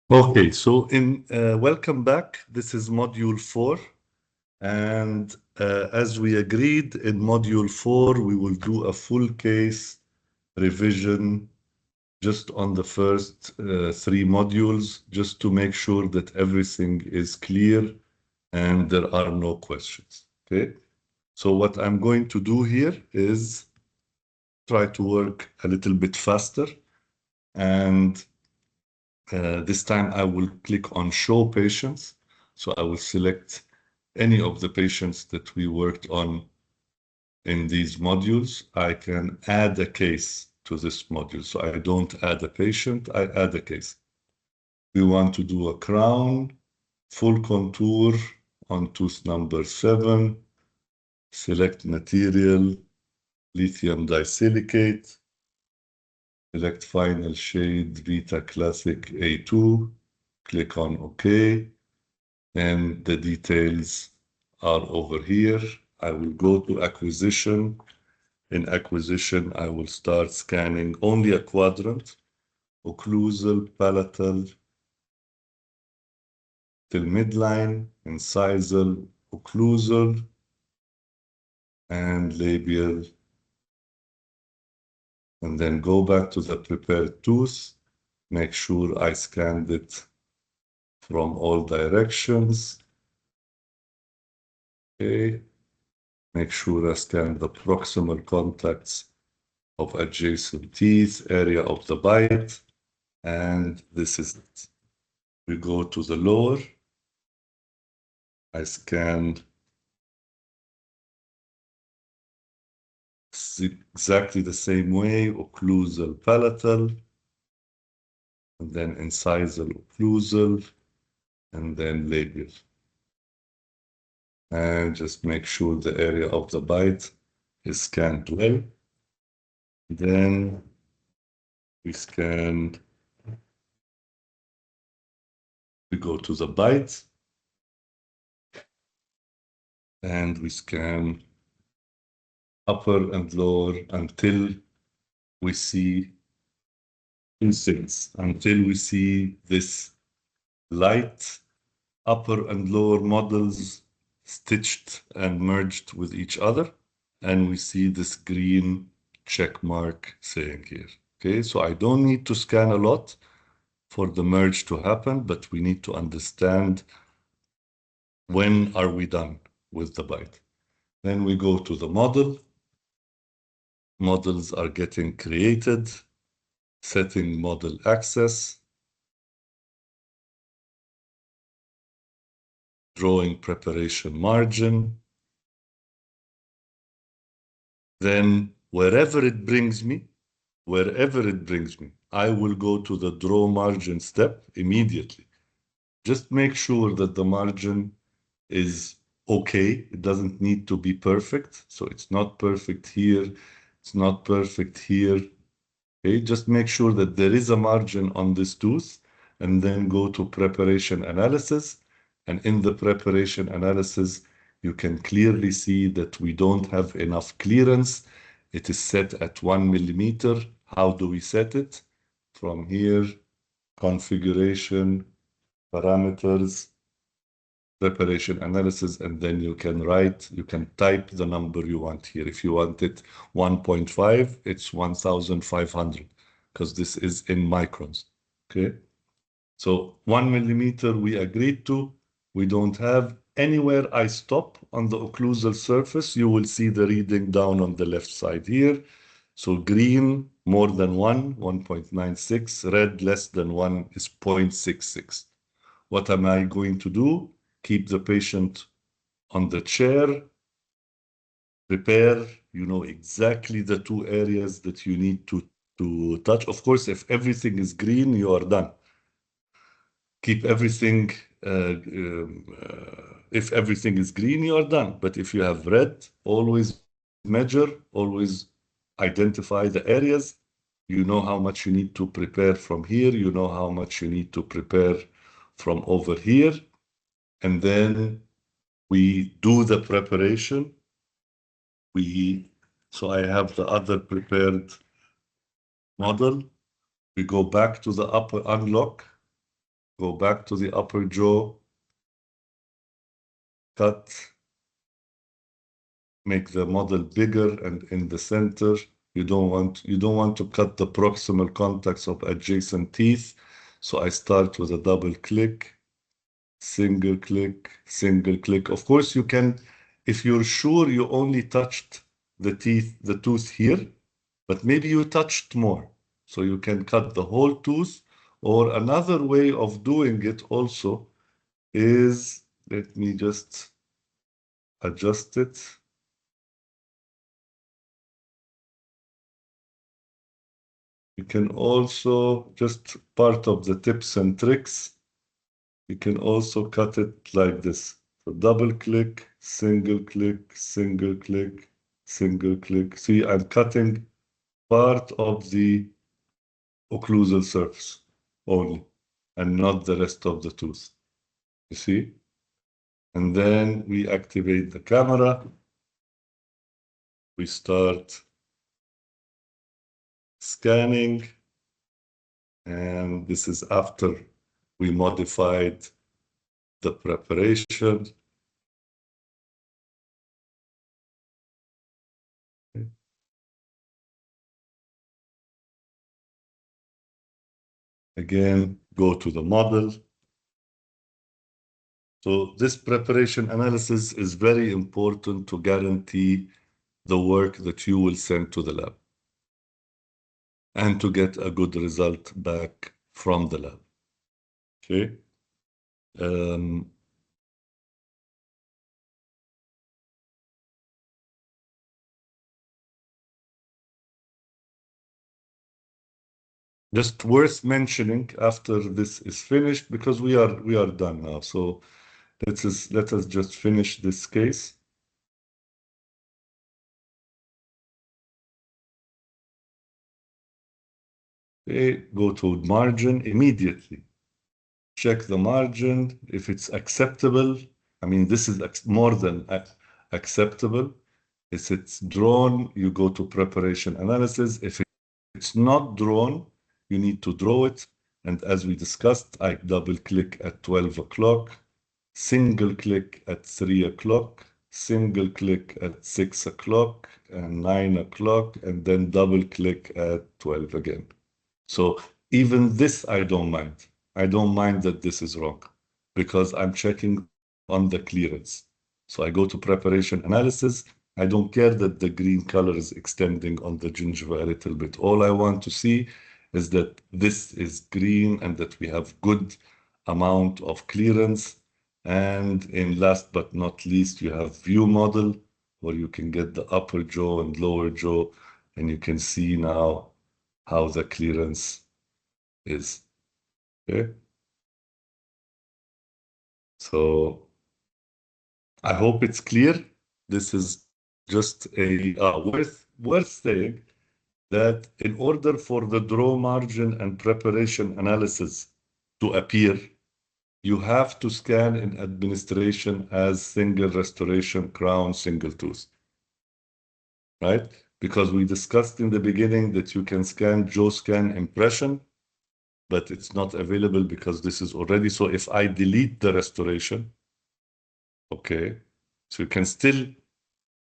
Okay, so in welcome back. This is module 4, and as we agreed in module 4, we will do a full case revision just on the first 3 modules, just to make sure that everything is clear and there are no questions. Okay, so what I'm going to do here is try to work a little bit faster, and this time I will click on show patients. So I will select any of the patients that we worked on in these modules. I can add a case to this module. So I don't add a patient, I add a case. We want to do a crown, full contour on tooth number 7, select material, lithium disilicate, select final shade, Vita Classic A2, click on OK. And the details are over here. I will go to acquisition. In acquisition, I will start scanning only a quadrant, occlusal, palatal, till midline, incisal, occlusal, and labial. And then go back to the prepared tooth. Make sure I scanned it from all directions. Okay. Make sure I scan the proximal contacts of adjacent teeth, area of the bite, and this is it. We go to the lower. I scan exactly the same way, occlusal palatal, and then incisal occlusal, and then labial. And just make sure the area of the bite is scanned well. Then we go to the bite, and we scan upper and lower until we see until we see this light upper and lower models stitched and merged with each other. And we see this green check mark saying here. Okay, so I don't need to scan a lot for the merge to happen, but we need to understand when are we done with the bite. Then we go to the model. Models are getting created. Setting model access. Drawing preparation margin. Then wherever it brings me, I will go to the draw margin step immediately. Just make sure that the margin is okay. It doesn't need to be perfect. So it's not perfect here. It's not perfect here. Okay, just make sure that there is a margin on this tooth, and then go to preparation analysis. And in the preparation analysis, you can clearly see that we don't have enough clearance. It is set at 1 millimeter. How do we set it? From here, configuration, parameters, preparation analysis, and then you can type the number you want here. If you want it 1.5, it's 1,500, because this is in microns. Okay, so 1 millimeter we agreed to. We don't have anywhere I stop on the occlusal surface. You will see the reading down on the left side here. So green more than 1, 1.96, red less than 1 is 0.66. What am I going to do? Keep the patient on the chair, prepare, you know exactly the 2 areas that you need to touch. Of course, if everything is green, you are done. Keep everything, if everything is green, you are done. But if you have red, always measure, always identify the areas. You know how much you need to prepare from here. You know how much you need to prepare from over here. And then we do the preparation. So I have the other prepared model. We go back to the upper unlock. go back to the upper jaw, cut, make the model bigger, and in the center, you don't want to cut the proximal contacts of adjacent teeth. So I start with a double click, single click, single click. Of course, you can, if you're sure you only touched the tooth here, but maybe you touched more. So you can cut the whole tooth, or another way of doing it also is, let me just adjust it. You can also, just part of the tips and tricks, you can also cut it like this. So double click, single click, single click, single click. See, I'm cutting part of the occlusal surface only, and not the rest of the tooth. You see? And then we activate the camera. We start scanning. And this is after we modified the preparation. Again, go to the model. So this preparation analysis is very important to guarantee the work that you will send to the lab and to get a good result back from the lab. Okay. Just worth mentioning after this is finished, because we are done now. So let us just finish this case. Okay, go to margin immediately. Check the margin if it's acceptable. I mean, this is more than acceptable. If it's drawn, you go to preparation analysis. If it's not drawn, you need to draw it. And as we discussed, I double click at 12 o'clock, single click at 3 o'clock, single click at 6 o'clock and 9 o'clock, and then double click at 12 again. So even this, I don't mind. I don't mind that this is wrong because I'm checking on the clearance. So I go to preparation analysis. I don't care that the green color is extending on the gingiva a little bit. All I want to see is that this is green and that we have good amount of clearance. And in last but not least, you have view model where you can get the upper jaw and lower jaw, and you can see now how the clearance is. Okay. So I hope it's clear. This is just a worth saying that in order for the draw margin and preparation analysis to appear, you have to scan in administration as single restoration crown single tooth, right? Because we discussed in the beginning that you can scan jaw scan impression, but it's not available because this is already. So if I delete the restoration, okay, so you can still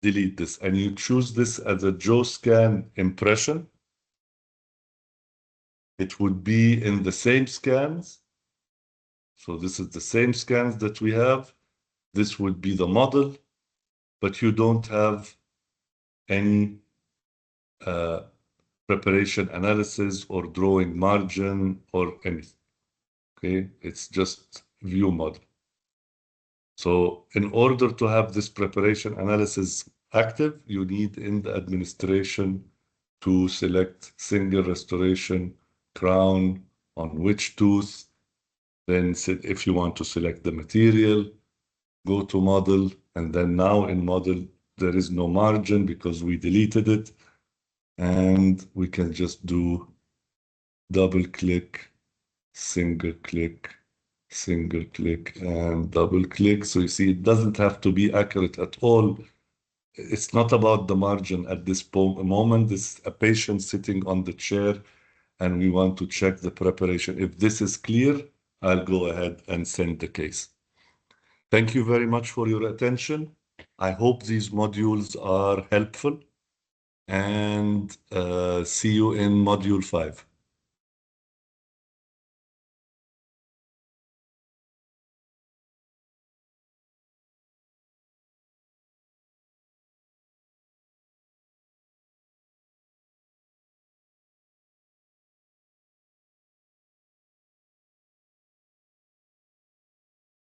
delete this and you choose this as a jaw scan impression, it would be in the same scans. So this is the same scans that we have. This would be the model, but you don't have any preparation analysis or drawing margin or anything. Okay, it's just view model. So in order to have this preparation analysis active, you need in the administration to select single restoration crown on which tooth. Then if you want to select the material, go to model, and then now in model, there is no margin because we deleted it. And we can just do double click, single click, single click, and double click. So you see, it doesn't have to be accurate at all. It's not about the margin at this moment. This is a patient sitting on the chair, and we want to check the preparation. If this is clear, I'll go ahead and send the case. Thank you very much for your attention. I hope these modules are helpful, and see you in module 5.